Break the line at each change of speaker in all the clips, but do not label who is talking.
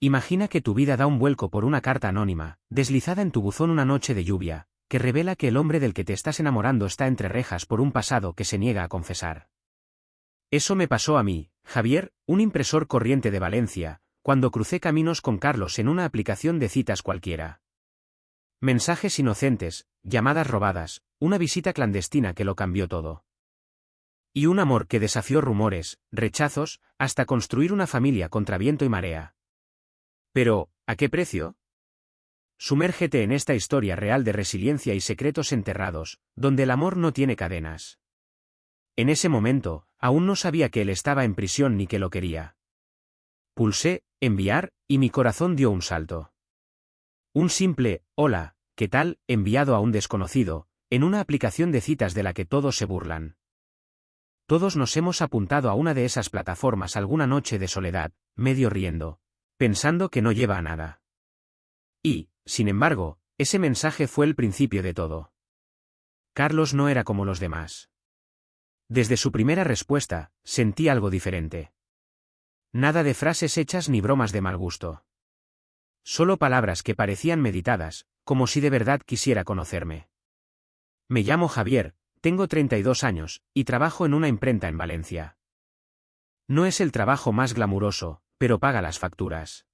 Imagina que tu vida da un vuelco por una carta anónima, deslizada en tu buzón una noche de lluvia, que revela que el hombre del que te estás enamorando está entre rejas por un pasado que se niega a confesar. Eso me pasó a mí, Javier, un impresor corriente de Valencia, cuando crucé caminos con Carlos en una aplicación de citas cualquiera. Mensajes inocentes, llamadas robadas, una visita clandestina que lo cambió todo. Y un amor que desafió rumores, rechazos, hasta construir una familia contra viento y marea. Pero, ¿a qué precio? Sumérgete en esta historia real de resiliencia y secretos enterrados, donde el amor no tiene cadenas. En ese momento, aún no sabía que él estaba en prisión ni que lo quería. Pulsé, enviar, y mi corazón dio un salto. Un simple, hola, ¿qué tal?, enviado a un desconocido, en una aplicación de citas de la que todos se burlan. Todos nos hemos apuntado a una de esas plataformas alguna noche de soledad, medio riendo, pensando que no lleva a nada. Y, sin embargo, ese mensaje fue el principio de todo. Carlos no era como los demás. Desde su primera respuesta, sentí algo diferente. Nada de frases hechas ni bromas de mal gusto. Solo palabras que parecían meditadas, como si de verdad quisiera conocerme. Me llamo Javier, tengo 32 años, y trabajo en una imprenta en Valencia. No es el trabajo más glamuroso, pero paga las facturas.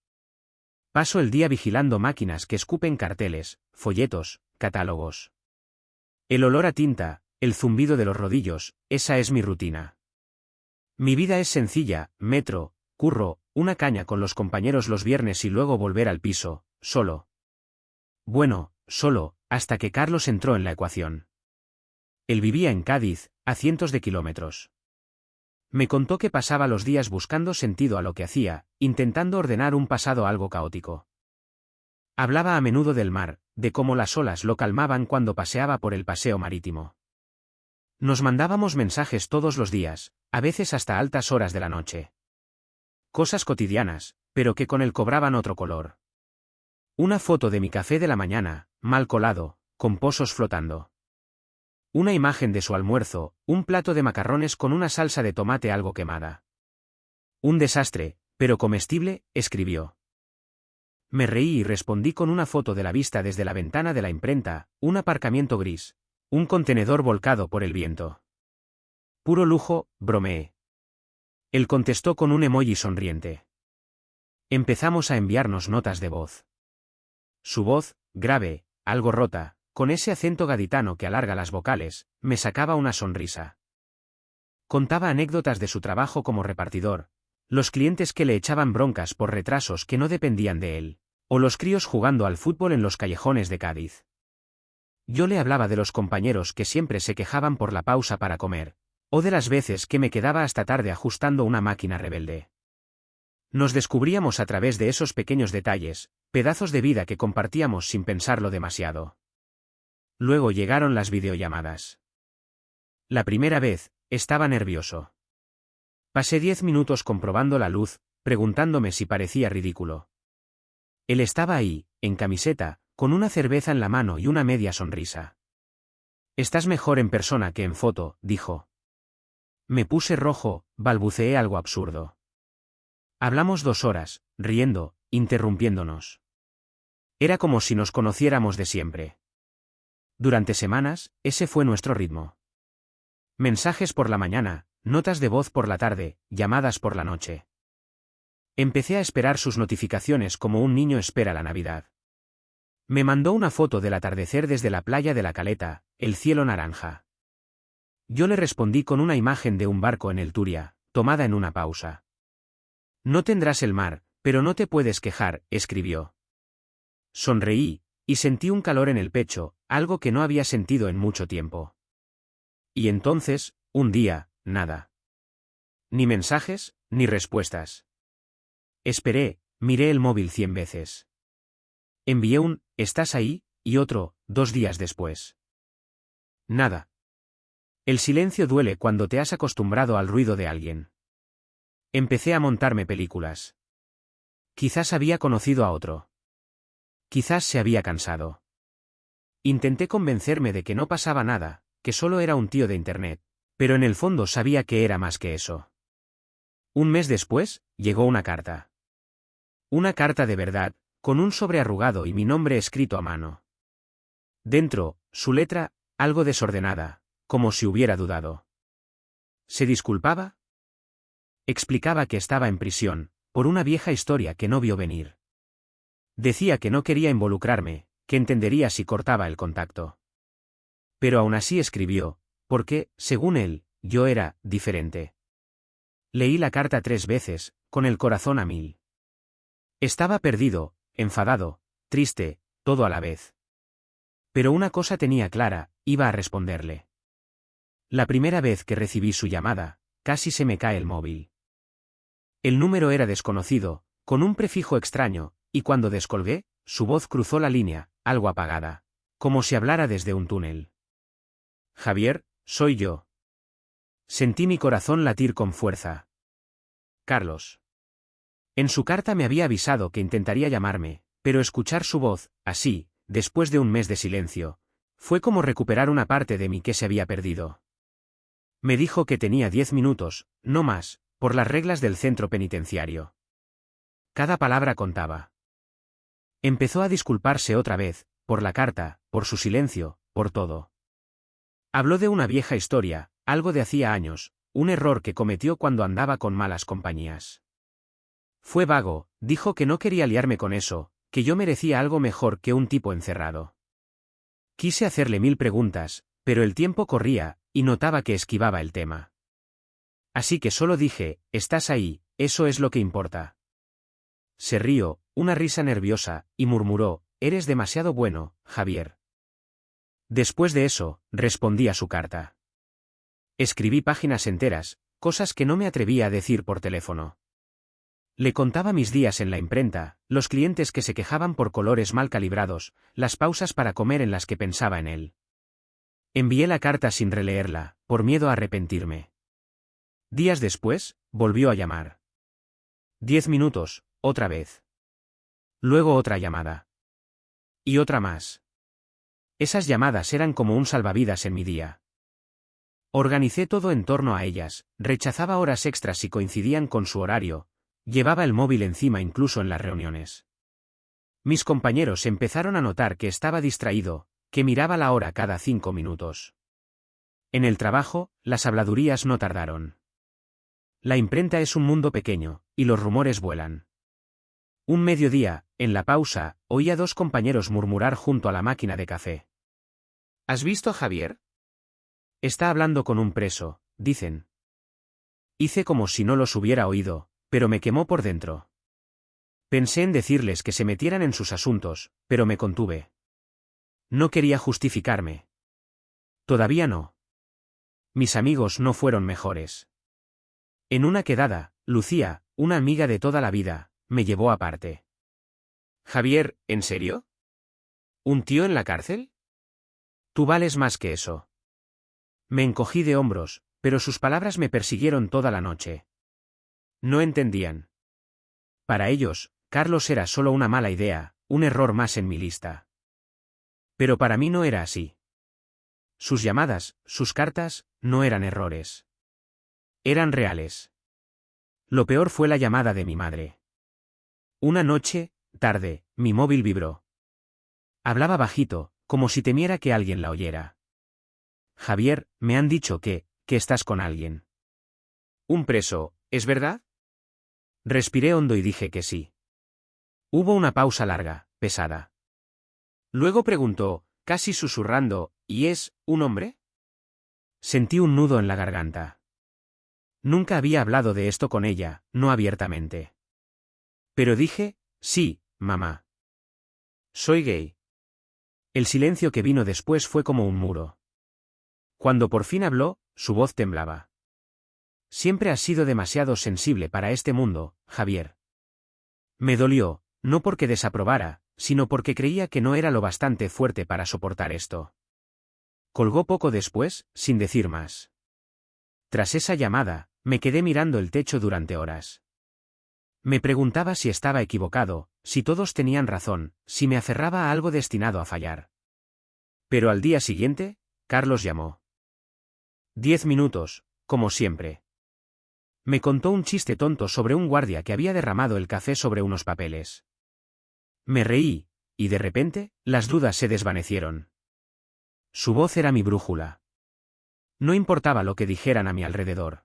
Paso el día vigilando máquinas que escupen carteles, folletos, catálogos. El olor a tinta, el zumbido de los rodillos, esa es mi rutina. Mi vida es sencilla, metro, curro, una caña con los compañeros los viernes y luego volver al piso, solo. Bueno, solo, hasta que Carlos entró en la ecuación. Él vivía en Cádiz, a cientos de kilómetros. Me contó que pasaba los días buscando sentido a lo que hacía, intentando ordenar un pasado algo caótico. Hablaba a menudo del mar, de cómo las olas lo calmaban cuando paseaba por el paseo marítimo. Nos mandábamos mensajes todos los días, a veces hasta altas horas de la noche. Cosas cotidianas, pero que con él cobraban otro color. Una foto de mi café de la mañana, mal colado, con pozos flotando. Una imagen de su almuerzo, un plato de macarrones con una salsa de tomate algo quemada. Un desastre, pero comestible, escribió. Me reí y respondí con una foto de la vista desde la ventana de la imprenta, un aparcamiento gris, un contenedor volcado por el viento. Puro lujo, bromeé. Él contestó con un emoji sonriente. Empezamos a enviarnos notas de voz. Su voz, grave, algo rota, con ese acento gaditano que alarga las vocales, me sacaba una sonrisa. Contaba anécdotas de su trabajo como repartidor, los clientes que le echaban broncas por retrasos que no dependían de él, o los críos jugando al fútbol en los callejones de Cádiz. Yo le hablaba de los compañeros que siempre se quejaban por la pausa para comer, o de las veces que me quedaba hasta tarde ajustando una máquina rebelde. Nos descubríamos a través de esos pequeños detalles, pedazos de vida que compartíamos sin pensarlo demasiado. Luego llegaron las videollamadas. La primera vez, estaba nervioso. Pasé 10 minutos comprobando la luz, preguntándome si parecía ridículo. Él estaba ahí, en camiseta, con una cerveza en la mano y una media sonrisa. Estás mejor en persona que en foto, dijo. Me puse rojo, balbuceé algo absurdo. Hablamos 2 horas, riendo, interrumpiéndonos. Era como si nos conociéramos de siempre. Durante semanas, ese fue nuestro ritmo. Mensajes por la mañana, notas de voz por la tarde, llamadas por la noche. Empecé a esperar sus notificaciones como un niño espera la Navidad. Me mandó una foto del atardecer desde la playa de La Caleta, el cielo naranja. Yo le respondí con una imagen de un barco en el Turia, tomada en una pausa. No tendrás el mar, pero no te puedes quejar, escribió. Sonreí, y sentí un calor en el pecho, algo que no había sentido en mucho tiempo. Y entonces, un día, nada. Ni mensajes, ni respuestas. Esperé, miré el móvil 100 veces. Envié un «¿Estás ahí?» y otro, 2 días después. Nada. El silencio duele cuando te has acostumbrado al ruido de alguien. Empecé a montarme películas. Quizás había conocido a otro. Quizás se había cansado. Intenté convencerme de que no pasaba nada, que solo era un tío de internet, pero en el fondo sabía que era más que eso. Un mes después, llegó una carta. Una carta de verdad, con un sobre arrugado y mi nombre escrito a mano. Dentro, su letra, algo desordenada, como si hubiera dudado. ¿Se disculpaba? Explicaba que estaba en prisión, por una vieja historia que no vio venir. Decía que no quería involucrarme, que entendería si cortaba el contacto. Pero aún así escribió, porque, según él, yo era diferente. Leí la carta 3 veces, con el corazón a mil. Estaba perdido, enfadado, triste, todo a la vez. Pero una cosa tenía clara, iba a responderle. La primera vez que recibí su llamada, casi se me cae el móvil. El número era desconocido, con un prefijo extraño, y cuando descolgué, su voz cruzó la línea, algo apagada, como si hablara desde un túnel. Javier, soy yo. Sentí mi corazón latir con fuerza. Carlos. En su carta me había avisado que intentaría llamarme, pero escuchar su voz, así, después de un mes de silencio, fue como recuperar una parte de mí que se había perdido. Me dijo que tenía 10 minutos, no más, por las reglas del centro penitenciario. Cada palabra contaba. Empezó a disculparse otra vez, por la carta, por su silencio, por todo. Habló de una vieja historia, algo de hacía años, un error que cometió cuando andaba con malas compañías. Fue vago, dijo que no quería liarme con eso, que yo merecía algo mejor que un tipo encerrado. Quise hacerle 1000 preguntas, pero el tiempo corría, y notaba que esquivaba el tema. Así que solo dije, estás ahí, eso es lo que importa. Se rió, una risa nerviosa, y murmuró, eres demasiado bueno, Javier. Después de eso, respondí a su carta. Escribí páginas enteras, cosas que no me atrevía a decir por teléfono. Le contaba mis días en la imprenta, los clientes que se quejaban por colores mal calibrados, las pausas para comer en las que pensaba en él. Envié la carta sin releerla, por miedo a arrepentirme. Días después, volvió a llamar. 10 minutos, otra vez. Luego otra llamada. Y otra más. Esas llamadas eran como un salvavidas en mi día. Organicé todo en torno a ellas, rechazaba horas extras si coincidían con su horario, llevaba el móvil encima incluso en las reuniones. Mis compañeros empezaron a notar que estaba distraído, que miraba la hora cada 5 minutos. En el trabajo, las habladurías no tardaron. La imprenta es un mundo pequeño, y los rumores vuelan. Un mediodía, en la pausa, oí a 2 compañeros murmurar junto a la máquina de café. ¿Has visto a Javier? Está hablando con un preso, dicen. Hice como si no los hubiera oído, pero me quemó por dentro. Pensé en decirles que se metieran en sus asuntos, pero me contuve. No quería justificarme. Todavía no. Mis amigos no fueron mejores. En una quedada, Lucía, una amiga de toda la vida, me llevó aparte. Javier, ¿en serio? ¿Un tío en la cárcel? Tú vales más que eso. Me encogí de hombros, pero sus palabras me persiguieron toda la noche. No entendían. Para ellos, Carlos era solo una mala idea, un error más en mi lista. Pero para mí no era así. Sus llamadas, sus cartas, no eran errores. Eran reales. Lo peor fue la llamada de mi madre. Una noche, tarde, mi móvil vibró. Hablaba bajito, como si temiera que alguien la oyera. Javier, me han dicho que estás con alguien. ¿Un preso, es verdad? Respiré hondo y dije que sí. Hubo una pausa larga, pesada. Luego preguntó, casi susurrando, ¿y es un hombre? Sentí un nudo en la garganta. Nunca había hablado de esto con ella, no abiertamente. Pero dije, sí, mamá. Soy gay. El silencio que vino después fue como un muro. Cuando por fin habló, su voz temblaba. Siempre has sido demasiado sensible para este mundo, Javier. Me dolió, no porque desaprobara, sino porque creía que no era lo bastante fuerte para soportar esto. Colgó poco después, sin decir más. Tras esa llamada, me quedé mirando el techo durante horas. Me preguntaba si estaba equivocado, si todos tenían razón, si me aferraba a algo destinado a fallar. Pero al día siguiente, Carlos llamó. 10 minutos, como siempre. Me contó un chiste tonto sobre un guardia que había derramado el café sobre unos papeles. Me reí, y de repente, las dudas se desvanecieron. Su voz era mi brújula. No importaba lo que dijeran a mi alrededor.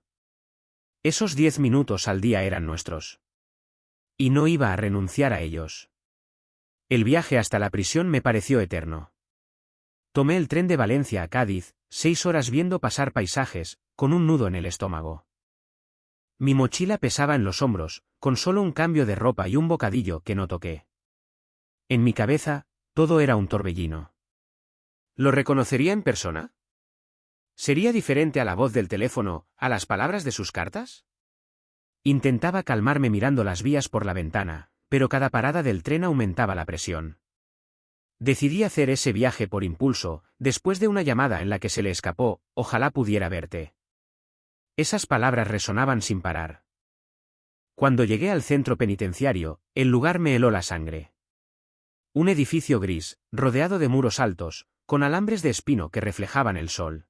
Esos 10 minutos al día eran nuestros. Y no iba a renunciar a ellos. El viaje hasta la prisión me pareció eterno. Tomé el tren de Valencia a Cádiz, 6 horas viendo pasar paisajes, con un nudo en el estómago. Mi mochila pesaba en los hombros, con solo un cambio de ropa y un bocadillo que no toqué. En mi cabeza, todo era un torbellino. ¿Lo reconocería en persona? ¿Sería diferente a la voz del teléfono, a las palabras de sus cartas? Intentaba calmarme mirando las vías por la ventana, pero cada parada del tren aumentaba la presión. Decidí hacer ese viaje por impulso, después de una llamada en la que se le escapó: ojalá pudiera verte. Esas palabras resonaban sin parar. Cuando llegué al centro penitenciario, el lugar me heló la sangre. Un edificio gris, rodeado de muros altos, con alambres de espino que reflejaban el sol.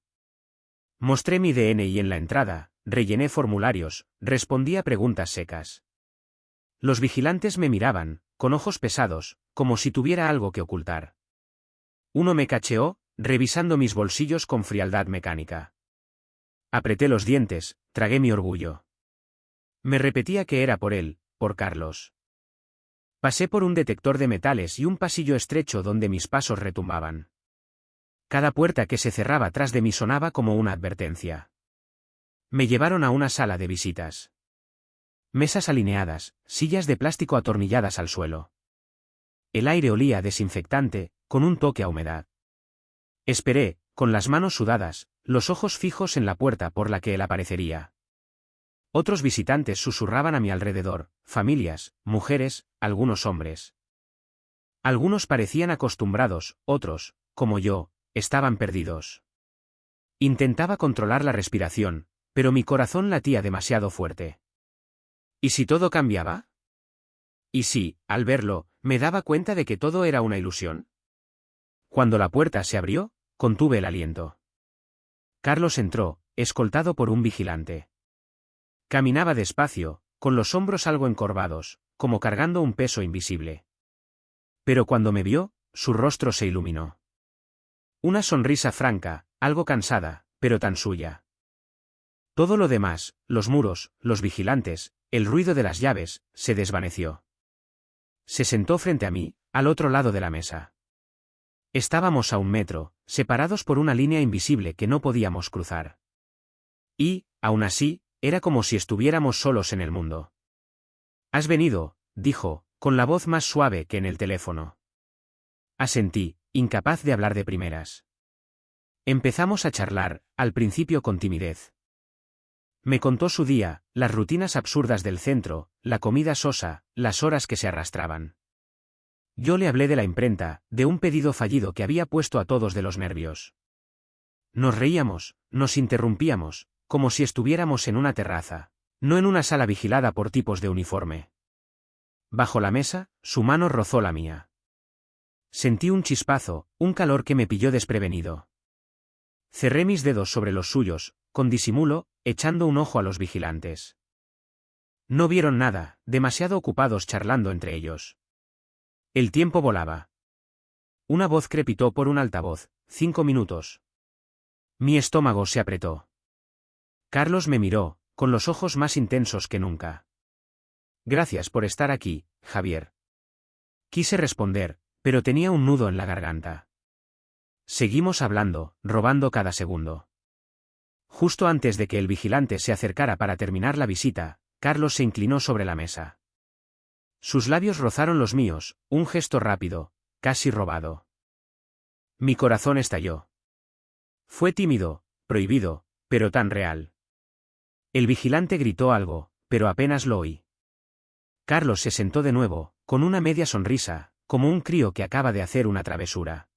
Mostré mi DNI en la entrada, rellené formularios, respondí a preguntas secas. Los vigilantes me miraban, con ojos pesados, como si tuviera algo que ocultar. Uno me cacheó, revisando mis bolsillos con frialdad mecánica. Apreté los dientes, tragué mi orgullo. Me repetía que era por él, por Carlos. Pasé por un detector de metales y un pasillo estrecho donde mis pasos retumbaban. Cada puerta que se cerraba tras de mí sonaba como una advertencia. Me llevaron a una sala de visitas. Mesas alineadas, sillas de plástico atornilladas al suelo. El aire olía a desinfectante, con un toque a humedad. Esperé, con las manos sudadas, los ojos fijos en la puerta por la que él aparecería. Otros visitantes susurraban a mi alrededor, familias, mujeres, algunos hombres. Algunos parecían acostumbrados, otros, como yo, estaban perdidos. Intentaba controlar la respiración, pero mi corazón latía demasiado fuerte. ¿Y si todo cambiaba? ¿Y si, al verlo, me daba cuenta de que todo era una ilusión? Cuando la puerta se abrió, contuve el aliento. Carlos entró, escoltado por un vigilante. Caminaba despacio, con los hombros algo encorvados, como cargando un peso invisible. Pero cuando me vio, su rostro se iluminó. Una sonrisa franca, algo cansada, pero tan suya. Todo lo demás, los muros, los vigilantes, el ruido de las llaves, se desvaneció. Se sentó frente a mí, al otro lado de la mesa. Estábamos a 1 metro, separados por una línea invisible que no podíamos cruzar. Y, aún así, era como si estuviéramos solos en el mundo. «Has venido», dijo, con la voz más suave que en el teléfono. Asentí, incapaz de hablar de primeras. Empezamos a charlar, al principio con timidez. Me contó su día, las rutinas absurdas del centro, la comida sosa, las horas que se arrastraban. Yo le hablé de la imprenta, de un pedido fallido que había puesto a todos de los nervios. Nos reíamos, nos interrumpíamos, como si estuviéramos en una terraza, no en una sala vigilada por tipos de uniforme. Bajo la mesa, su mano rozó la mía. Sentí un chispazo, un calor que me pilló desprevenido. Cerré mis dedos sobre los suyos, con disimulo, echando un ojo a los vigilantes. No vieron nada, demasiado ocupados charlando entre ellos. El tiempo volaba. Una voz crepitó por un altavoz: 5 minutos. Mi estómago se apretó. Carlos me miró, con los ojos más intensos que nunca. Gracias por estar aquí, Javier. Quise responder, pero tenía un nudo en la garganta. Seguimos hablando, robando cada segundo. Justo antes de que el vigilante se acercara para terminar la visita, Carlos se inclinó sobre la mesa. Sus labios rozaron los míos, un gesto rápido, casi robado. Mi corazón estalló. Fue tímido, prohibido, pero tan real. El vigilante gritó algo, pero apenas lo oí. Carlos se sentó de nuevo, con una media sonrisa, como un crío que acaba de hacer una travesura.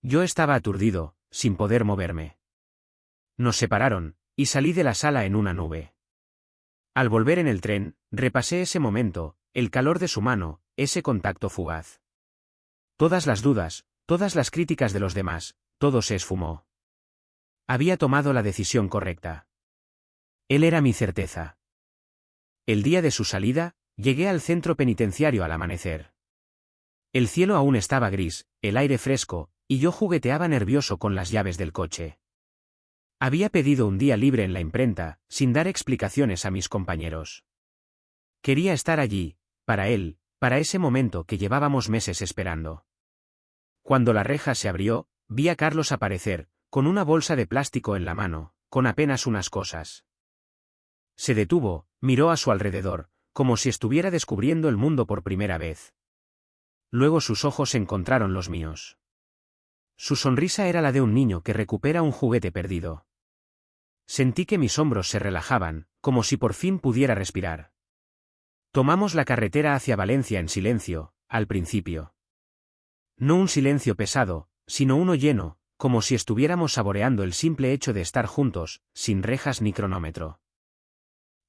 Yo estaba aturdido, sin poder moverme. Nos separaron, y salí de la sala en una nube. Al volver en el tren, repasé ese momento, el calor de su mano, ese contacto fugaz. Todas las dudas, todas las críticas de los demás, todo se esfumó. Había tomado la decisión correcta. Él era mi certeza. El día de su salida, llegué al centro penitenciario al amanecer. El cielo aún estaba gris, el aire fresco, y yo jugueteaba nervioso con las llaves del coche. Había pedido un día libre en la imprenta, sin dar explicaciones a mis compañeros. Quería estar allí, para él, para ese momento que llevábamos meses esperando. Cuando la reja se abrió, vi a Carlos aparecer, con una bolsa de plástico en la mano, con apenas unas cosas. Se detuvo, miró a su alrededor, como si estuviera descubriendo el mundo por primera vez. Luego sus ojos encontraron los míos. Su sonrisa era la de un niño que recupera un juguete perdido. Sentí que mis hombros se relajaban, como si por fin pudiera respirar. Tomamos la carretera hacia Valencia en silencio, al principio. No un silencio pesado, sino uno lleno, como si estuviéramos saboreando el simple hecho de estar juntos, sin rejas ni cronómetro.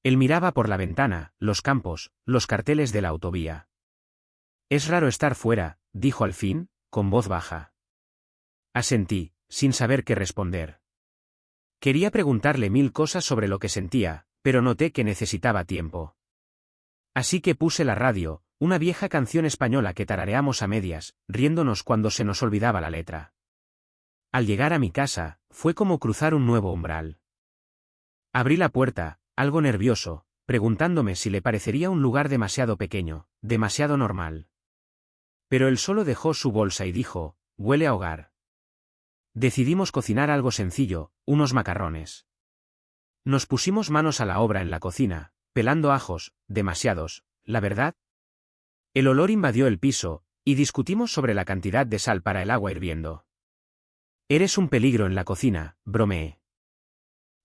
Él miraba por la ventana, los campos, los carteles de la autovía. «Es raro estar fuera», dijo al fin, con voz baja. Asentí, sin saber qué responder. Quería preguntarle 1000 cosas sobre lo que sentía, pero noté que necesitaba tiempo. Así que puse la radio, una vieja canción española que tarareamos a medias, riéndonos cuando se nos olvidaba la letra. Al llegar a mi casa, fue como cruzar un nuevo umbral. Abrí la puerta, algo nervioso, preguntándome si le parecería un lugar demasiado pequeño, demasiado normal. Pero él solo dejó su bolsa y dijo: «Huele a hogar». Decidimos cocinar algo sencillo, unos macarrones. Nos pusimos manos a la obra en la cocina, pelando ajos, demasiados, la verdad. El olor invadió el piso, y discutimos sobre la cantidad de sal para el agua hirviendo. «Eres un peligro en la cocina», bromeé.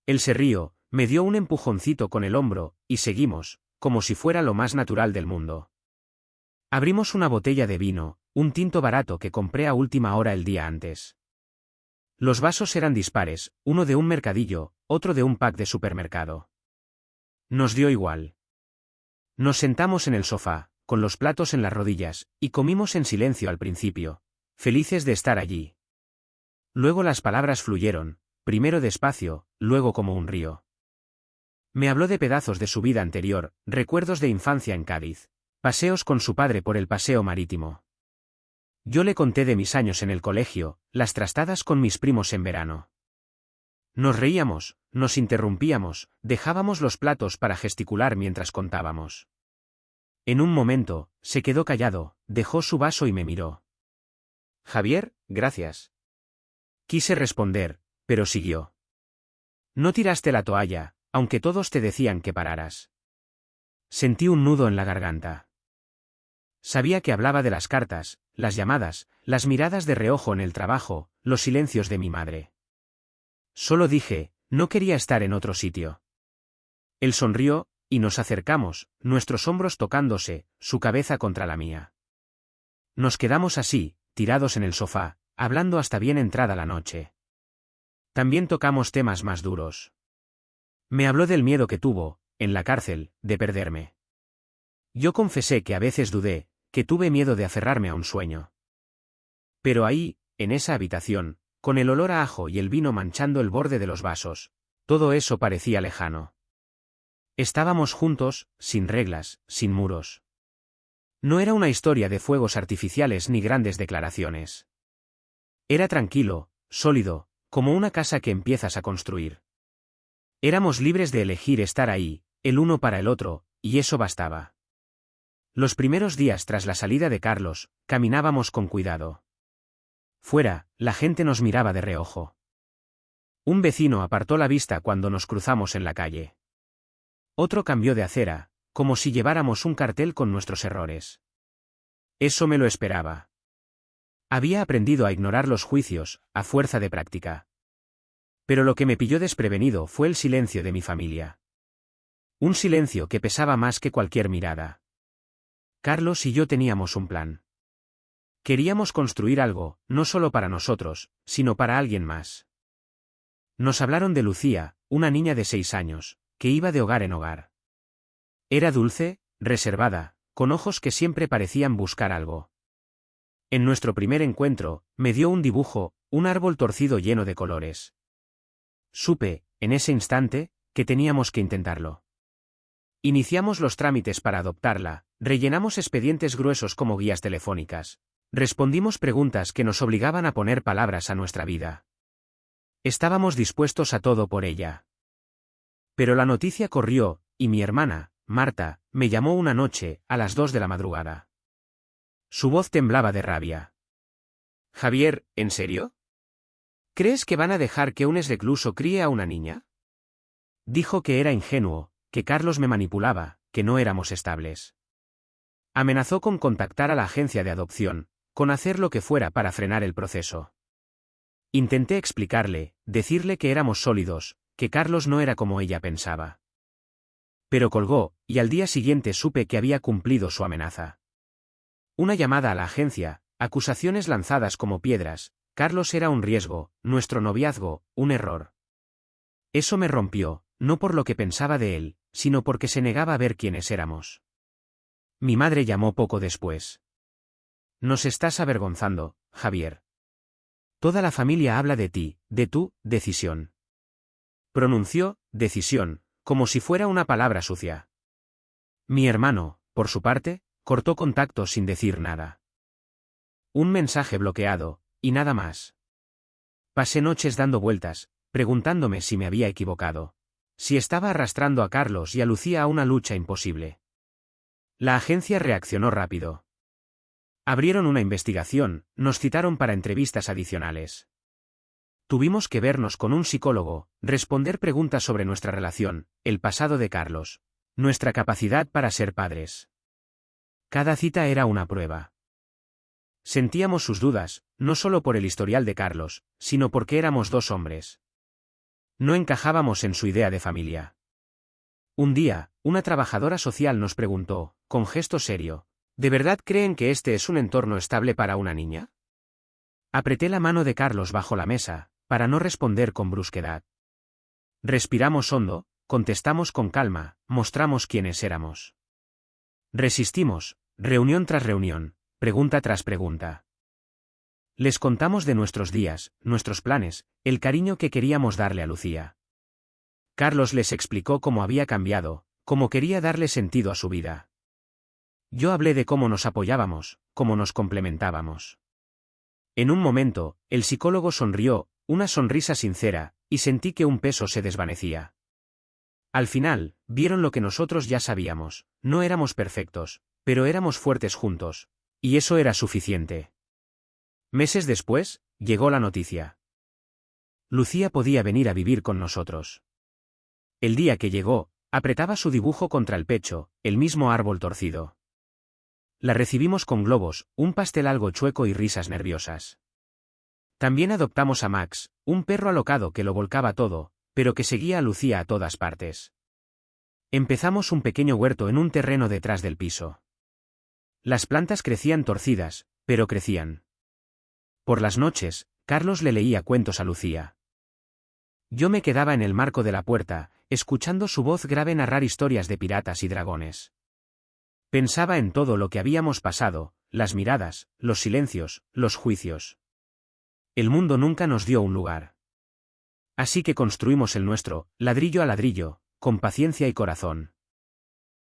Él se rió, me dio un empujoncito con el hombro, y seguimos, como si fuera lo más natural del mundo. Abrimos una botella de vino, un tinto barato que compré a última hora el día antes. Los vasos eran dispares, uno de un mercadillo, otro de un pack de supermercado. Nos dio igual. Nos sentamos en el sofá, con los platos en las rodillas, y comimos en silencio al principio, felices de estar allí. Luego las palabras fluyeron, primero despacio, luego como un río. Me habló de pedazos de su vida anterior, recuerdos de infancia en Cádiz, paseos con su padre por el paseo marítimo. Yo le conté de mis años en el colegio, las trastadas con mis primos en verano. Nos reíamos, nos interrumpíamos, dejábamos los platos para gesticular mientras contábamos. En un momento, se quedó callado, dejó su vaso y me miró. «Javier, gracias». Quise responder, pero siguió. «No tiraste la toalla, aunque todos te decían que pararas». Sentí un nudo en la garganta. Sabía que hablaba de las cartas, las llamadas, las miradas de reojo en el trabajo, los silencios de mi madre. Solo dije: «No quería estar en otro sitio». Él sonrió, y nos acercamos, nuestros hombros tocándose, su cabeza contra la mía. Nos quedamos así, tirados en el sofá, hablando hasta bien entrada la noche. También tocamos temas más duros. Me habló del miedo que tuvo, en la cárcel, de perderme. Yo confesé que a veces dudé, que tuve miedo de aferrarme a un sueño. Pero ahí, en esa habitación, con el olor a ajo y el vino manchando el borde de los vasos, todo eso parecía lejano. Estábamos juntos, sin reglas, sin muros. No era una historia de fuegos artificiales ni grandes declaraciones. Era tranquilo, sólido, como una casa que empiezas a construir. Éramos libres de elegir estar ahí, el uno para el otro, y eso bastaba. Los primeros días tras la salida de Carlos, caminábamos con cuidado. Fuera, la gente nos miraba de reojo. Un vecino apartó la vista cuando nos cruzamos en la calle. Otro cambió de acera, como si lleváramos un cartel con nuestros errores. Eso me lo esperaba. Había aprendido a ignorar los juicios, a fuerza de práctica. Pero lo que me pilló desprevenido fue el silencio de mi familia. Un silencio que pesaba más que cualquier mirada. Carlos y yo teníamos un plan. Queríamos construir algo, no solo para nosotros, sino para alguien más. Nos hablaron de Lucía, una niña de 6 años, que iba de hogar en hogar. Era dulce, reservada, con ojos que siempre parecían buscar algo. En nuestro primer encuentro, me dio un dibujo, un árbol torcido lleno de colores. Supe, en ese instante, que teníamos que intentarlo. Iniciamos los trámites para adoptarla, rellenamos expedientes gruesos como guías telefónicas. Respondimos preguntas que nos obligaban a poner palabras a nuestra vida. Estábamos dispuestos a todo por ella. Pero la noticia corrió, y mi hermana, Marta, me llamó una noche, a las 2 de la madrugada. Su voz temblaba de rabia. Javier, ¿en serio? ¿Crees que van a dejar que un exrecluso críe a una niña? Dijo que era ingenuo, que Carlos me manipulaba, que no éramos estables. Amenazó con contactar a la agencia de adopción, con hacer lo que fuera para frenar el proceso. Intenté explicarle, decirle que éramos sólidos, que Carlos no era como ella pensaba. Pero colgó, y al día siguiente supe que había cumplido su amenaza. Una llamada a la agencia, acusaciones lanzadas como piedras, Carlos era un riesgo, nuestro noviazgo, un error. Eso me rompió, no por lo que pensaba de él, sino porque se negaba a ver quiénes éramos. Mi madre llamó poco después. Nos estás avergonzando, Javier. Toda la familia habla de ti, de tu decisión. Pronunció decisión, como si fuera una palabra sucia. Mi hermano, por su parte, cortó contacto sin decir nada. Un mensaje bloqueado, y nada más. Pasé noches dando vueltas, preguntándome si me había equivocado. Si estaba arrastrando a Carlos y a Lucía a una lucha imposible. La agencia reaccionó rápido. Abrieron una investigación, nos citaron para entrevistas adicionales. Tuvimos que vernos con un psicólogo, responder preguntas sobre nuestra relación, el pasado de Carlos, nuestra capacidad para ser padres. Cada cita era una prueba. Sentíamos sus dudas, no solo por el historial de Carlos, sino porque éramos dos hombres. No encajábamos en su idea de familia. Un día, una trabajadora social nos preguntó, con gesto serio, ¿de verdad creen que este es un entorno estable para una niña? Apreté la mano de Carlos bajo la mesa, para no responder con brusquedad. Respiramos hondo, contestamos con calma, mostramos quiénes éramos. Resistimos, reunión tras reunión, pregunta tras pregunta. Les contamos de nuestros días, nuestros planes, el cariño que queríamos darle a Lucía. Carlos les explicó cómo había cambiado, cómo quería darle sentido a su vida. Yo hablé de cómo nos apoyábamos, cómo nos complementábamos. En un momento, el psicólogo sonrió, una sonrisa sincera, y sentí que un peso se desvanecía. Al final, vieron lo que nosotros ya sabíamos, no éramos perfectos, pero éramos fuertes juntos, y eso era suficiente. Meses después, llegó la noticia. Lucía podía venir a vivir con nosotros. El día que llegó, apretaba su dibujo contra el pecho, el mismo árbol torcido. La recibimos con globos, un pastel algo chueco y risas nerviosas. También adoptamos a Max, un perro alocado que lo volcaba todo, pero que seguía a Lucía a todas partes. Empezamos un pequeño huerto en un terreno detrás del piso. Las plantas crecían torcidas, pero crecían. Por las noches, Carlos le leía cuentos a Lucía. Yo me quedaba en el marco de la puerta, escuchando su voz grave narrar historias de piratas y dragones. Pensaba en todo lo que habíamos pasado, las miradas, los silencios, los juicios. El mundo nunca nos dio un lugar. Así que construimos el nuestro, ladrillo a ladrillo, con paciencia y corazón.